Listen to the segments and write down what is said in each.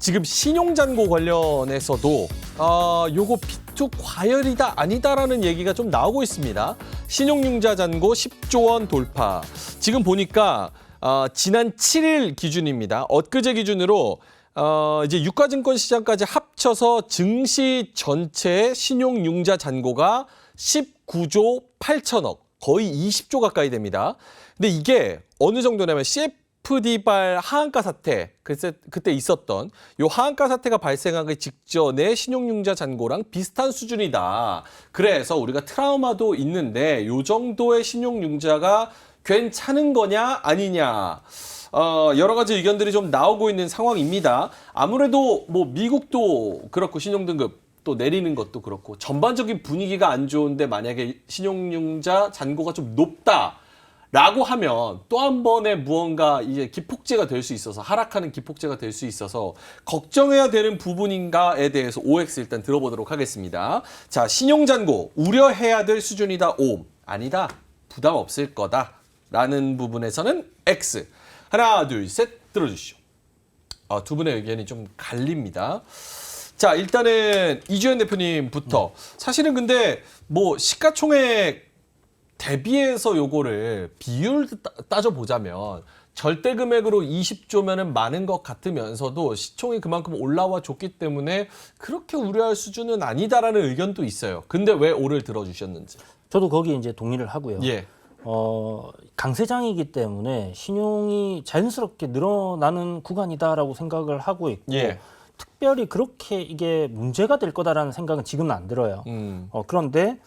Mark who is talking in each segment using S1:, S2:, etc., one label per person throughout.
S1: 지금 신용잔고 관련해서도 요거 P2 과열이다 아니다라는 얘기가 좀 나오고 있습니다. 신용융자 잔고 10조 원 돌파. 지금 보니까 지난 7일 기준입니다. 엊그제 기준으로 이제 유가증권 시장까지 합쳐서 증시 전체의 신용융자 잔고가 19조 8천억, 거의 20조 가까이 됩니다. 근데 이게 어느 정도냐면 CFD발 하한가 사태, 그때 있었던 요 하한가 사태가 발생하기 직전에 신용융자 잔고랑 비슷한 수준이다. 그래서 우리가 트라우마도 있는데 요 정도의 신용융자가 괜찮은 거냐 아니냐. 여러 가지 의견들이 좀 나오고 있는 상황입니다. 아무래도 뭐 미국도 그렇고 신용등급 또 내리는 것도 그렇고 전반적인 분위기가 안 좋은데 만약에 신용융자 잔고가 좀 높다라고 하면 또 한 번의 무언가 이제 기폭제가 될 수 있어서 하락하는 기폭제가 될 수 있어서 걱정해야 되는 부분인가에 대해서 OX 일단 들어보도록 하겠습니다. 자, 신용잔고 우려해야 될 수준이다 O, 아니다 부담 없을 거다라는 부분에서는 X. 하나, 둘, 셋 들어주시죠. 두 분의 의견이 좀 갈립니다. 자, 일단은 이주연 대표님부터. 사실은 근데 뭐 시가총액 대비해서 요거를 비율 따져보자면 절대 금액으로 20조면은 많은 것 같으면서도 시총이 그만큼 올라와 줬기 때문에 그렇게 우려할 수준은 아니다라는 의견도 있어요. 근데 왜 O를 들어주셨는지.
S2: 저도 거기에 이제 동의를 하고요.
S1: 예.
S2: 강세장이기 때문에 신용이 자연스럽게 늘어나는 구간이다라고 생각을 하고 있고
S1: 예.
S2: 특별히 그렇게 이게 문제가 될 거다라는 생각은 지금은 안 들어요. 그런데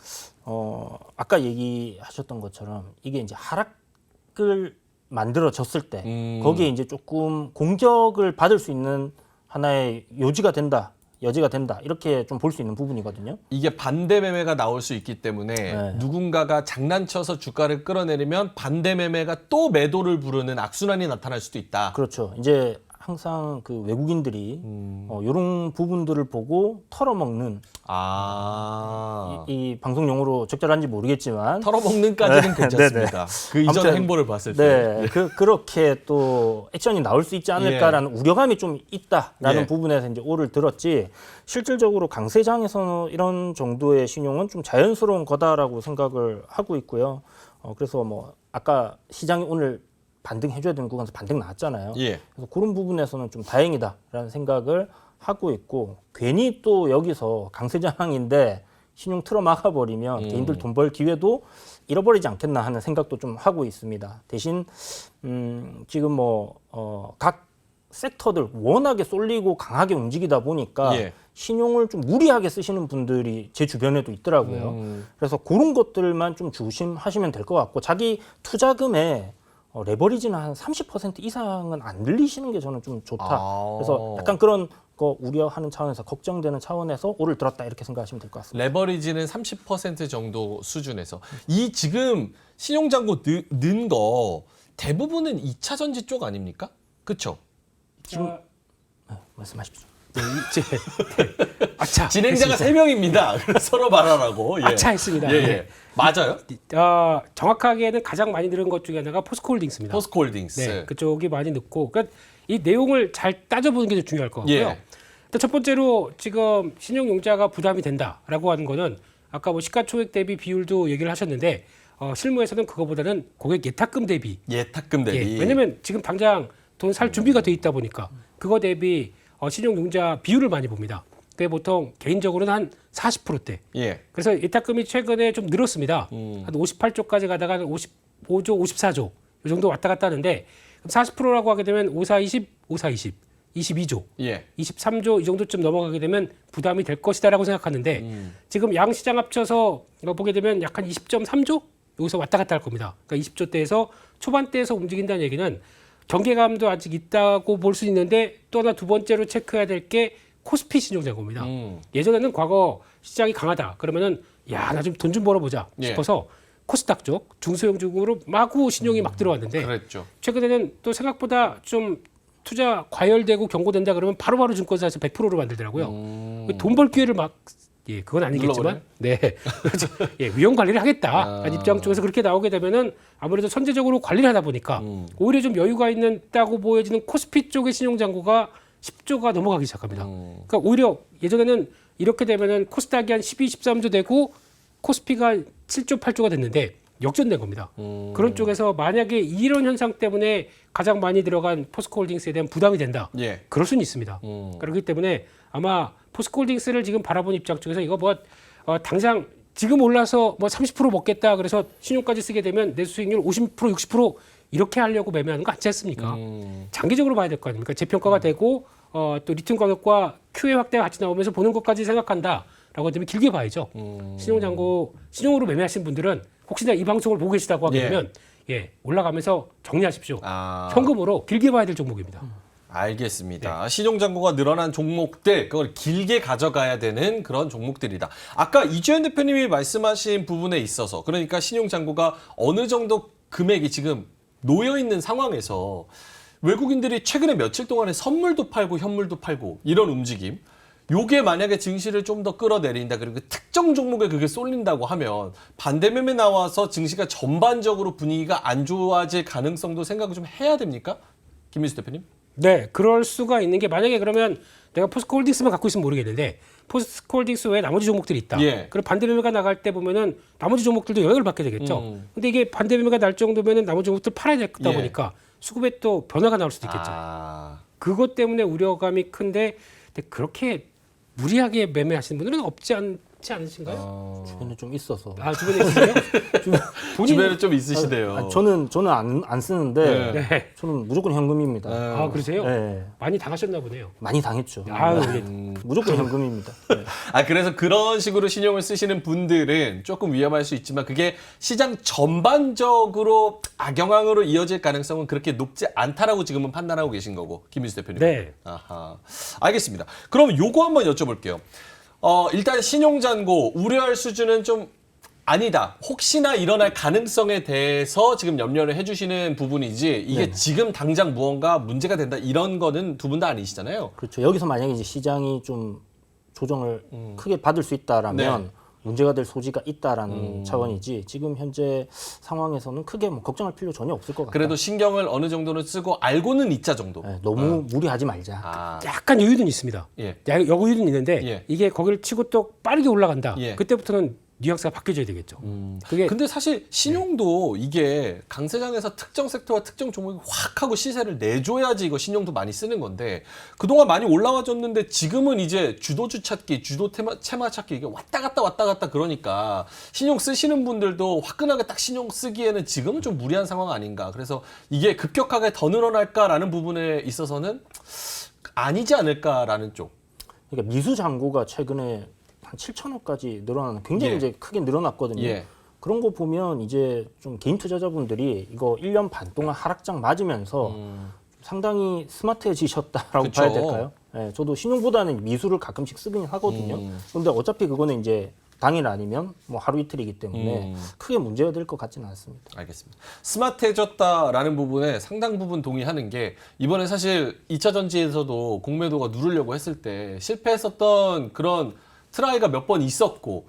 S2: 아까 얘기하셨던 것처럼 이게 이제 하락을 만들어졌을 때 거기에 이제 조금 공격을 받을 수 있는 하나의 여지가 된다 이렇게 좀 볼 수 있는 부분이거든요.
S1: 이게 반대 매매가 나올 수 있기 때문에
S2: 네.
S1: 누군가가 장난쳐서 주가를 끌어내리면 반대 매매가 또 매도를 부르는 악순환이 나타날 수도 있다.
S2: 그렇죠. 이제 항상 그 외국인들이 이런 부분들을 보고 털어먹는 이 방송 용어로 적절한지 모르겠지만
S1: 털어먹는까지는 괜찮습니다. 그 이전
S2: 아무튼,
S1: 행보를 봤을 때.
S2: 네, 그렇게 또 액션이 나올 수 있지 않을까라는 우려감이 좀 있다라는 부분에서 이제 O를 들었지 실질적으로 강세장에서는 이런 정도의 신용은 좀 자연스러운 거다라고 생각을 하고 있고요. 그래서 뭐 아까 시장이 오늘 반등해줘야 되는 구간에서 반등 나왔잖아요.
S1: 예.
S2: 그래서 그런 부분에서는 좀 다행이다라는 생각을 하고 있고 괜히 또 여기서 강세장인데 신용 틀어 막아버리면 개인들 돈 벌 기회도 잃어버리지 않겠나 하는 생각도 좀 하고 있습니다. 대신 지금 뭐 각 섹터들 워낙에 쏠리고 강하게 움직이다 보니까 신용을 좀 무리하게 쓰시는 분들이 제 주변에도 있더라고요. 그래서 그런 것들만 좀 조심하시면 될 것 같고 자기 투자금에 레버리지는 한 30% 이상은 안 늘리시는 게 저는 좀 좋다. 그래서 약간 그런 거 우려하는 차원에서 걱정되는 차원에서 O를 들었다 이렇게 생각하시면 될 것 같습니다.
S1: 레버리지는 30% 정도 수준에서 이 지금 신용잔고 는 거 대부분은 2차 전지 쪽 아닙니까? 그렇죠?
S2: 지금 말씀하십시오.
S3: 아차.
S1: 진행자가 3명입니다. 서로 말하라고. 예.
S3: 아차했습니다.
S1: 예.
S3: 네.
S1: 맞아요?
S3: 정확하게는 가장 많이 늘은 것 중에 하나가 포스코홀딩스입니다.
S1: 포스코홀딩스.
S3: 네, 그쪽이 많이 늦고, 그러니까 이 내용을 잘 따져보는 게 좀 중요할 것 같고요.
S1: 예.
S3: 일단 첫 번째로 지금 신용융자가 부담이 된다라고 하는 거는 아까 뭐 시가총액 대비 비율도 얘기를 하셨는데 실무에서는 그거보다는 고객 예탁금 대비.
S1: 예탁금 대비.
S3: 예, 왜냐면 지금 당장 돈 살 준비가 돼 있다 보니까 그거 대비 신용융자 비율을 많이 봅니다. 그게 보통 개인적으로는 한 40%대.
S1: 예.
S3: 그래서 예탁금이 최근에 좀 늘었습니다. 한 58조까지 가다가 한 55조, 54조 이 정도 왔다 갔다 하는데 40%라고 하게 되면 5420, 5420, 22조,
S1: 예.
S3: 23조 이 정도쯤 넘어가게 되면 부담이 될 것이다라고 생각하는데 지금 양 시장 합쳐서 보게 되면 약 한 20.3조 여기서 왔다 갔다 할 겁니다. 그러니까 20조대에서 초반대에서 움직인다는 얘기는 경계감도 아직 있다고 볼 수 있는데 또 하나 두 번째로 체크해야 될 게 코스피 신용잔고입니다. 예전에는 과거 시장이 강하다 그러면은 야, 나 좀 돈 좀 벌어보자 싶어서 코스닥 쪽 중소형주로 마구 신용이 막 들어왔는데
S1: 그랬죠.
S3: 최근에는 또 생각보다 좀 투자 과열되고 경고된다 그러면 바로바로 증권사에서 100%로 만들더라고요. 돈 벌 기회를 막 그건 아니겠지만 위험 관리를 하겠다 입장 쪽에서 그렇게 나오게 되면은 아무래도 선제적으로 관리를 하다 보니까 오히려 좀 여유가 있다고 보여지는 코스피 쪽의 신용잔고가 10조가 넘어가기 시작합니다. 그러니까 오히려 예전에는 이렇게 되면은 코스닥이 한 12, 13조 되고 코스피가 7조, 8조가 됐는데 역전된 겁니다. 그런 쪽에서 만약에 이런 현상 때문에 가장 많이 들어간 포스코홀딩스에 대한 부담이 된다.
S1: 예.
S3: 그럴 수는 있습니다. 그렇기 때문에 아마 포스코홀딩스를 지금 바라본 입장 쪽에서 이거 뭐 당장 지금 올라서 뭐 30% 먹겠다 그래서 신용까지 쓰게 되면 내 수익률 50%, 60% 이렇게 하려고 매매하는 거 아니지 않습니까? 장기적으로 봐야 될 거 아닙니까? 재평가가 되고 또 리튬 가격과 QE 확대가 같이 나오면서 보는 것까지 생각한다라고 하면 길게 봐야죠. 신용으로 매매하신 분들은 혹시나 이 방송을 보고 계시다고 하게
S1: 예.
S3: 되면 올라가면서 정리하십시오.
S1: 아.
S3: 현금으로 길게 봐야 될 종목입니다.
S1: 알겠습니다. 신용잔고가 늘어난 종목들, 그걸 길게 가져가야 되는 그런 종목들이다. 아까 이주연 대표님이 말씀하신 부분에 있어서, 그러니까 신용잔고가 어느 정도 금액이 지금 놓여있는 상황에서 외국인들이 최근에 며칠 동안에 선물도 팔고 현물도 팔고 이런 움직임, 요게 만약에 증시를 좀 더 끌어내린다, 그리고 특정 종목에 그게 쏠린다고 하면 반대매매 나와서 증시가 전반적으로 분위기가 안 좋아질 가능성도 생각을 좀 해야 됩니까? 김민수 대표님?
S3: 네, 그럴 수가 있는 게 만약에 그러면 내가 포스코홀딩스만 갖고 있으면 모르겠는데 포스코홀딩스 외에 나머지 종목들이 있다.
S1: 예.
S3: 그럼 반대매매가 나갈 때 보면은 나머지 종목들도 영향을 받게 되겠죠. 근데 이게 반대매매가 날 정도면은 나머지 종목들 팔아야 되다
S1: 예.
S3: 보니까 수급에 또 변화가 나올 수도 있겠죠.
S1: 아.
S3: 그것 때문에 우려감이 큰데 근데 그렇게 무리하게 매매하시는 분들은 없지 않으신가요?
S2: 주변에 좀 있어서.
S3: 주변에 있으세요?
S1: 주변에 좀 있으시대요.
S2: 저는 안 쓰는데
S3: 네.
S2: 저는 무조건 현금입니다.
S3: 그러세요?
S2: 네.
S3: 많이 당하셨나 보네요.
S2: 많이 당했죠.
S3: 이게
S2: 무조건 현금입니다. 네.
S1: 그래서 그런 식으로 신용을 쓰시는 분들은 조금 위험할 수 있지만 그게 시장 전반적으로 악영향으로 이어질 가능성은 그렇게 높지 않다라고 지금은 판단하고 계신 거고, 김민수 대표님.
S3: 네.
S1: 아하. 알겠습니다. 그럼 요거 한번 여쭤볼게요. 일단 신용잔고 우려할 수준은 좀 아니다. 혹시나 일어날 가능성에 대해서 지금 염려를 해주시는 부분이지 이게
S2: 네네.
S1: 지금 당장 무언가 문제가 된다 이런 거는 두 분 다 아니시잖아요.
S2: 그렇죠. 여기서 만약에 이제 시장이 좀 조정을 크게 받을 수 있다라면
S1: 네.
S2: 문제가 될 소지가 있다라는 차원이지 지금 현재 상황에서는 크게 뭐 걱정할 필요 전혀 없을 것 같아요.
S1: 그래도 신경을 어느 정도는 쓰고 알고는 있자 정도.
S2: 네, 너무 무리하지 말자.
S1: 아,
S3: 약간 여유는 있습니다.
S1: 예.
S3: 여유는 있는데
S1: 예.
S3: 이게 거기를 치고 또 빠르게 올라간다.
S1: 예.
S3: 그때부터는 뉘앙스가 바뀌어져야 되겠죠. 그게
S1: 근데 사실 신용도 이게 강세장에서 특정 섹터와 특정 종목이 확 하고 시세를 내줘야지 이거 신용도 많이 쓰는 건데 그동안 많이 올라와줬는데 지금은 이제 주도주 찾기, 주도 테마 찾기 이게 왔다 갔다 그러니까 신용 쓰시는 분들도 화끈하게 딱 신용 쓰기에는 지금은 좀 무리한 상황 아닌가. 그래서 이게 급격하게 더 늘어날까라는 부분에 있어서는 아니지 않을까라는 쪽.
S2: 그러니까 미수 잔고가 최근에 한 7천억까지 늘어나는 굉장히
S1: 예.
S2: 이제 크게 늘어났거든요.
S1: 예.
S2: 그런 거 보면 이제 좀 개인 투자자분들이 이거 1년 반 동안 하락장 맞으면서 상당히 스마트해지셨다라고
S1: 그쵸.
S2: 봐야 될까요? 예, 저도 신용보다는 미수를 가끔씩 쓰긴 하거든요. 그런데 어차피 그거는 이제 당일 아니면 뭐 하루 이틀이기 때문에 크게 문제가 될 것 같지는 않습니다.
S1: 알겠습니다. 스마트해졌다라는 부분에 상당 부분 동의하는 게 이번에 사실 2차 전지에서도 공매도가 누르려고 했을 때 실패했었던 그런 트라이가 몇 번 있었고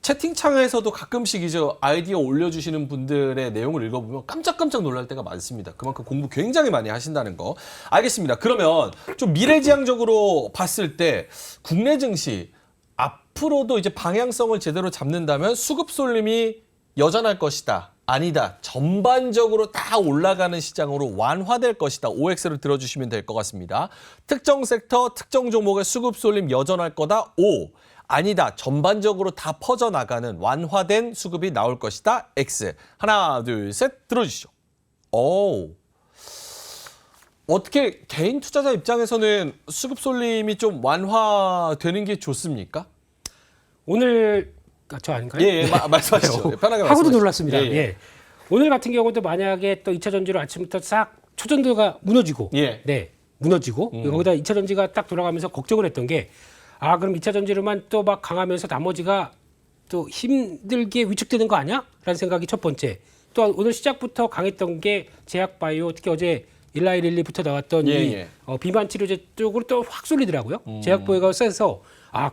S1: 채팅창에서도 가끔씩 이제 아이디어 올려주시는 분들의 내용을 읽어보면 깜짝깜짝 놀랄 때가 많습니다. 그만큼 공부 굉장히 많이 하신다는 거. 알겠습니다. 그러면 좀 미래지향적으로 봤을 때 국내 증시 앞으로도 이제 방향성을 제대로 잡는다면 수급 쏠림이 여전할 것이다. 아니다. 전반적으로 다 올라가는 시장으로 완화될 것이다. OX를 들어주시면 될 것 같습니다. 특정 섹터, 특정 종목의 수급 쏠림 여전할 거다. O. 아니다. 전반적으로 다 퍼져나가는 완화된 수급이 나올 것이다. X. 하나, 둘, 셋 들어주시죠. 오. 어떻게 개인 투자자 입장에서는 수급 쏠림이 좀 완화되는 게 좋습니까?
S3: 오늘 저 아닌가요?
S1: 예, 말씀하시죠. 편하게
S3: 하고도
S1: 말씀하시죠.
S3: 놀랐습니다.
S1: 예, 예.
S3: 예. 오늘 같은 경우도 만약에 또 2차 전지로 아침부터 싹 초전도가 무너지고,
S1: 예.
S3: 무너지고 거기다 2차 전지가 딱 돌아가면서 걱정을 했던 게 그럼 2차 전지로만 또 막 강하면서 나머지가 또 힘들게 위축되는 거 아니야? 라는 생각이 첫 번째. 또 오늘 시작부터 강했던 게 제약바이오, 특히 어제 일라이릴리부터 나왔던
S1: 예.
S3: 비만 치료제 쪽으로 또 확 쏠리더라고요. 제약바이오가 세서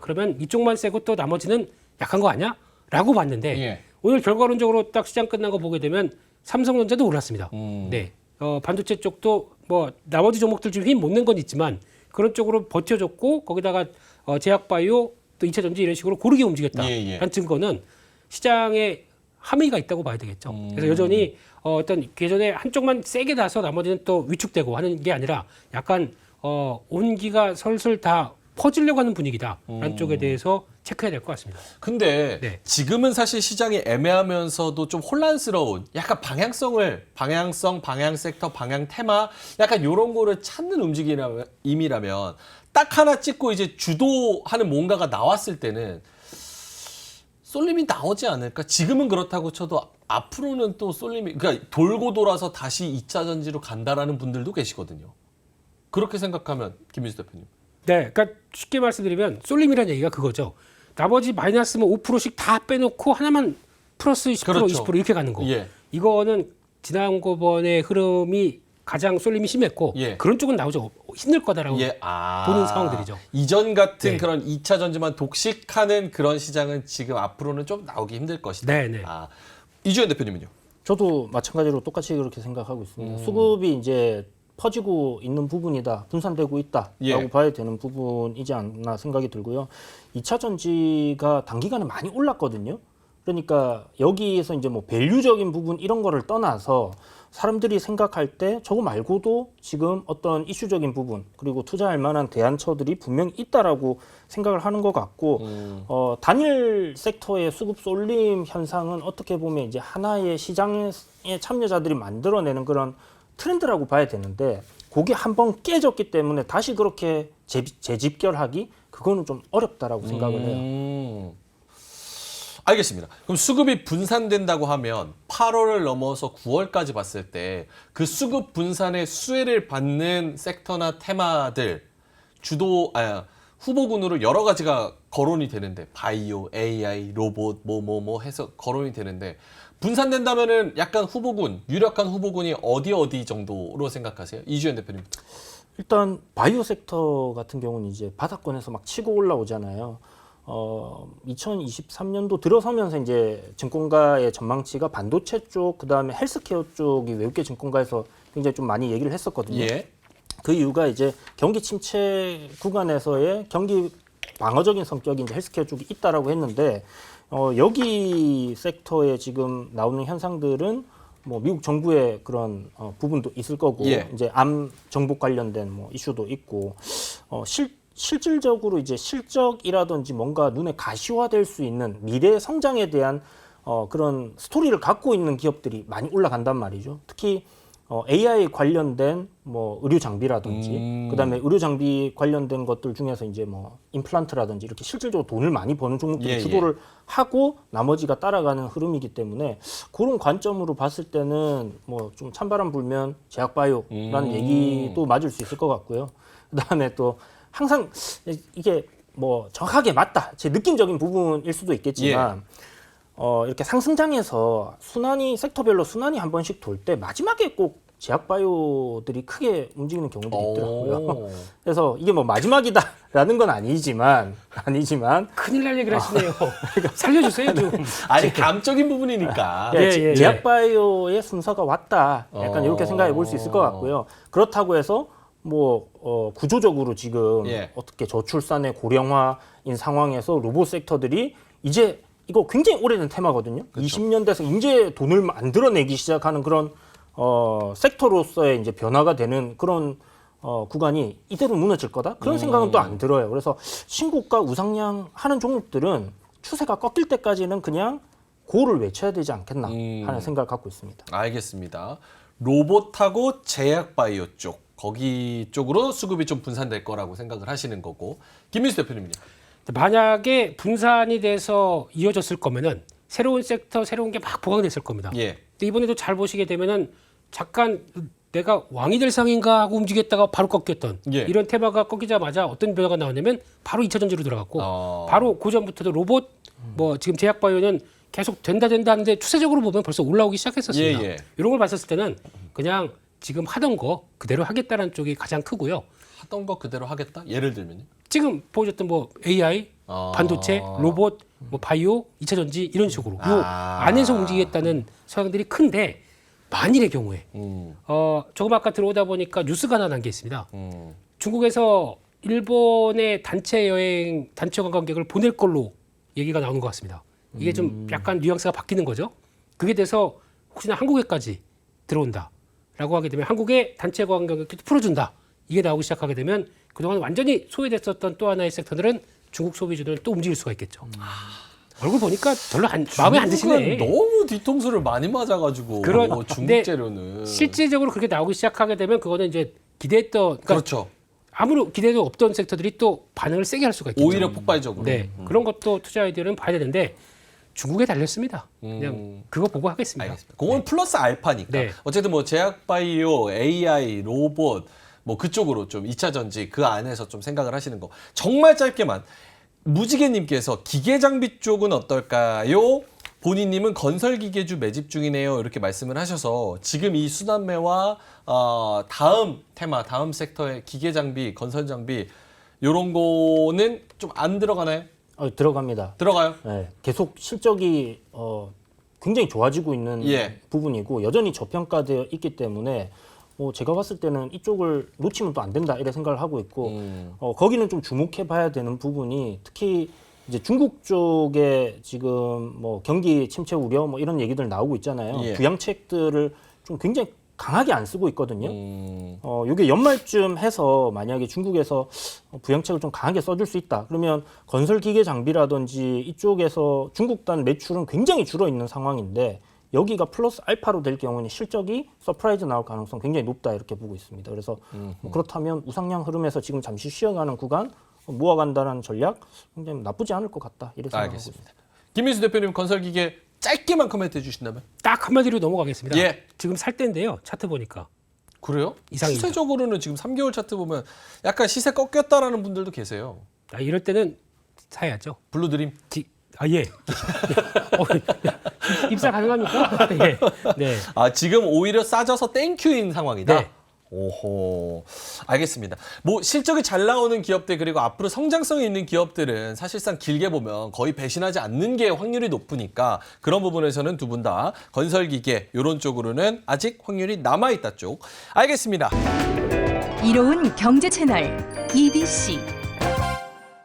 S3: 그러면 이쪽만 세고 또 나머지는 약한 거 아니야? 라고 봤는데
S1: 예.
S3: 오늘 결과론적으로 딱 시장 끝난 거 보게 되면 삼성전자도 올랐습니다. 네, 반도체 쪽도 뭐 나머지 종목들 좀 힘 못 낸 건 있지만 그런 쪽으로 버텨줬고 거기다가 제약바이오 또 2차 전지 이런 식으로 고르게 움직였다라는 증거는 시장에 함의가 있다고 봐야 되겠죠. 그래서 여전히 어떤 예전에 한쪽만 세게 나서 나머지는 또 위축되고 하는 게 아니라 약간 온기가 설설 다 퍼지려고 하는 분위기다라는 쪽에 대해서 체크해야 될 것 같습니다.
S1: 근데
S3: 네.
S1: 지금은 사실 시장이 애매하면서도 좀 혼란스러운 약간 방향성, 방향 섹터, 방향 테마 약간 이런 거를 찾는 움직임이라면 딱 하나 찍고 이제 주도하는 뭔가가 나왔을 때는 쏠림이 나오지 않을까? 지금은 그렇다고 쳐도 앞으로는 또 쏠림이 그러니까 돌고 돌아서 다시 2차 전지로 간다라는 분들도 계시거든요. 그렇게 생각하면 김민수 대표님.
S3: 네, 그러니까 쉽게 말씀드리면 쏠림이라는 얘기가 그거죠. 나머지 마이너스면 5%씩 다 빼놓고 하나만 플러스 10%,
S1: 그렇죠.
S3: 20% 이렇게 가는 거.
S1: 예.
S3: 이거는 지난번의 흐름이 가장 쏠림이 심했고
S1: 예.
S3: 그런 쪽은 나오죠. 힘들 거다라고 보는 상황들이죠.
S1: 이전 같은
S3: 네.
S1: 그런 2차 전지만 독식하는 그런 시장은 지금 앞으로는 좀 나오기 힘들 것이다.
S3: 네, 네.
S1: 이주연 대표님은요?
S2: 저도 마찬가지로 똑같이 그렇게 생각하고 있습니다. 수급이 이제 퍼지고 있는 부분이다, 분산되고 있다라고
S1: 예.
S2: 봐야 되는 부분이지 않나 생각이 들고요. 2차 전지가 단기간에 많이 올랐거든요. 그러니까 여기에서 이제 뭐 밸류적인 부분 이런 거를 떠나서 사람들이 생각할 때 저거 말고도 지금 어떤 이슈적인 부분 그리고 투자할 만한 대안처들이 분명히 있다라고 생각을 하는 것 같고 단일 섹터의 수급 쏠림 현상은 어떻게 보면 이제 하나의 시장의 참여자들이 만들어내는 그런 트렌드라고 봐야 되는데 그게 한번 깨졌기 때문에 다시 그렇게 재집결하기 그거는 좀 어렵다라고 생각을 해요.
S1: 알겠습니다. 그럼 수급이 분산된다고 하면 8월을 넘어서 9월까지 봤을 때 그 수급 분산의 수혜를 받는 섹터나 테마들 후보군으로 여러 가지가 거론이 되는데 바이오, AI, 로봇 뭐 해서 거론이 되는데 분산된다면은 약간 후보군, 유력한 후보군이 어디 정도로 생각하세요? 이주연 대표님.
S2: 일단 바이오 섹터 같은 경우는 이제 바닥권에서 막 치고 올라오잖아요. 2023년도 들어서면서 이제 증권가의 전망치가 반도체 쪽, 그다음에 헬스케어 쪽이 외국계 증권가에서 굉장히 좀 많이 얘기를 했었거든요.
S1: 예.
S2: 그 이유가 이제 경기 침체 구간에서의 경기 방어적인 성격이 이제 헬스케어 쪽이 있다라고 했는데 여기 섹터에 지금 나오는 현상들은 뭐 미국 정부의 그런 부분도 있을 거고
S1: 예.
S2: 이제 암 정복 관련된 뭐 이슈도 있고 실질적으로 이제 실적이라든지 뭔가 눈에 가시화될 수 있는 미래 성장에 대한 그런 스토리를 갖고 있는 기업들이 많이 올라간단 말이죠. 특히 AI 관련된 뭐 의료 장비라든지 그다음에 의료 장비 관련된 것들 중에서 이제 뭐 임플란트라든지 이렇게 실질적으로 돈을 많이 버는 종목들이 주도를 하고 나머지가 따라가는 흐름이기 때문에 그런 관점으로 봤을 때는 뭐 좀 찬바람 불면 제약바이오라는 얘기도 맞을 수 있을 것 같고요. 그다음에 또 항상 이게 뭐 정확하게 맞다 제 느낌적인 부분일 수도 있겠지만 이렇게 상승장에서 섹터별로 순환이 한 번씩 돌 때 마지막에 꼭 제약바이오들이 크게 움직이는 경우도 있더라고요. 그래서 이게 뭐 마지막이다라는 건 아니지만
S3: 큰일 날 얘기를 하시네요. 살려주세요 좀.
S1: 아니 감적인 부분이니까.
S3: 예.
S2: 제약바이오의 순서가 왔다. 약간 이렇게 생각해 볼 수 있을 것 같고요. 그렇다고 해서 뭐 구조적으로 지금 어떻게 저출산의 고령화인 상황에서 로봇 섹터들이 이제 이거 굉장히 오래된 테마거든요. 그렇죠. 20년 돼서 이제 돈을 만들어내기 시작하는 그런 섹터로서의 이제 변화가 되는 그런 구간이 이대로 무너질 거다? 그런 생각은 또 안 들어요. 그래서 신고가 우상향 하는 종목들은 추세가 꺾일 때까지는 그냥 고를 외쳐야 되지 않겠나 하는 생각을 갖고 있습니다.
S1: 알겠습니다. 로봇하고 제약바이오 쪽, 거기 쪽으로 수급이 좀 분산될 거라고 생각을 하시는 거고. 김민수 대표님은요?
S3: 만약에 분산이 돼서 이어졌을 거면은 새로운 섹터, 새로운 게 막 보강됐을 겁니다.
S1: 예.
S3: 근데 이번에도 잘 보시게 되면은 잠깐 내가 왕이 될 상인가 하고 움직였다가 바로 꺾였던 이런 테마가 꺾이자마자 어떤 변화가 나왔냐면 바로 2차 전지로 들어갔고 바로 그 전부터도 로봇 뭐 지금 제약바이오는 계속 된다 하는데 추세적으로 보면 벌써 올라오기 시작했었습니다. 이런 걸 봤었을 때는 그냥 지금 하던 거 그대로 하겠다는 쪽이 가장 크고요.
S1: 하던 거 그대로 하겠다? 예를 들면요?
S3: 지금 보여줬던 뭐 AI, 반도체, 로봇, 뭐 바이오, 2차 전지 이런 식으로 요 안에서 움직이겠다는 성향들이 큰데 만일의 경우에 조금 아까 들어오다 보니까 뉴스가 하나 난 게 있습니다. 중국에서 일본의 단체 여행, 단체 관광객을 보낼 걸로 얘기가 나오는 것 같습니다. 이게 좀 약간 뉘앙스가 바뀌는 거죠. 그게 돼서 혹시나 한국에까지 들어온다라고 하게 되면 한국의 단체 관광객도 풀어준다. 이게 나오기 시작하게 되면 그동안 완전히 소외됐었던 또 하나의 섹터들은 중국 소비주들은 또 움직일 수가 있겠죠. 얼굴 보니까 별로 마음에 안 드시네.
S1: 너무 뒤통수를 많이 맞아가지고
S3: 그런-
S1: 중국
S3: 근데
S1: 재료는
S3: 실질적으로 그렇게 나오기 시작하게 되면 그거는 이제 기대했던 그러니까
S1: 그렇죠.
S3: 아무런 기대도 없던 섹터들이 또 반응을 세게 할 수가 있겠죠.
S1: 오히려 폭발적으로.
S3: 네, 그런 것도 투자 아이디어는 봐야 되는데 중국에 달렸습니다. 그냥 그거 보고 하겠습니다.
S1: 알겠습니다. 그건 플러스 알파니까.
S3: 네.
S1: 어쨌든 뭐 제약바이오, AI, 로봇 뭐 그쪽으로 좀 2차 전지 그 안에서 좀 생각을 하시는 거. 정말 짧게만 무지개님께서 기계장비 쪽은 어떨까요? 본인님은 건설기계주 매집 중이네요. 이렇게 말씀을 하셔서 지금 이 순환매와 다음 테마, 다음 섹터의 기계장비, 건설장비 이런 거는 좀 안 들어가나요?
S2: 들어갑니다.
S1: 들어가요?
S2: 네, 계속 실적이 굉장히 좋아지고 있는
S1: 예.
S2: 부분이고 여전히 저평가되어 있기 때문에 제가 봤을 때는 이쪽을 놓치면 또 안 된다 이런 생각을 하고 있고 거기는 좀 주목해 봐야 되는 부분이 특히 이제 중국 쪽에 지금 뭐 경기 침체 우려 뭐 이런 얘기들 나오고 있잖아요.
S1: 예.
S2: 부양책들을 좀 굉장히 강하게 안 쓰고 있거든요. 이게 연말쯤 해서 만약에 중국에서 부양책을 좀 강하게 써줄 수 있다. 그러면 건설 기계 장비라든지 이쪽에서 중국산 매출은 굉장히 줄어 있는 상황인데 여기가 플러스 알파로 될 경우는 실적이 서프라이즈 나올 가능성 굉장히 높다 이렇게 보고 있습니다. 그래서 그렇다면 우상향 흐름에서 지금 잠시 쉬어가는 구간 모아간다는 전략 굉장히 나쁘지 않을 것 같다 이렇게 생각하고 있습니다.
S1: 알겠습니다. 김민수 대표님 건설기계 짧게만 코멘트 해주신다면?
S3: 딱 한마디로 넘어가겠습니다.
S1: 예.
S3: 지금 살 때인데요. 차트 보니까.
S1: 그래요?
S3: 이상입니다.
S1: 시세적으로는 지금 3개월 차트 보면 약간 시세 꺾였다라는 분들도 계세요.
S3: 이럴 때는 사야죠.
S1: 블루드림.
S3: 예. 입사 가능합니까? 예. 네.
S1: 지금 오히려 싸져서 땡큐인 상황이다.
S3: 네.
S1: 오호, 알겠습니다. 뭐 실적이 잘 나오는 기업들 그리고 앞으로 성장성이 있는 기업들은 사실상 길게 보면 거의 배신하지 않는 게 확률이 높으니까 그런 부분에서는 두 분 다 건설기계 이런 쪽으로는 아직 확률이 남아있다 쪽. 알겠습니다.
S4: 이로운 경제 채널 EBC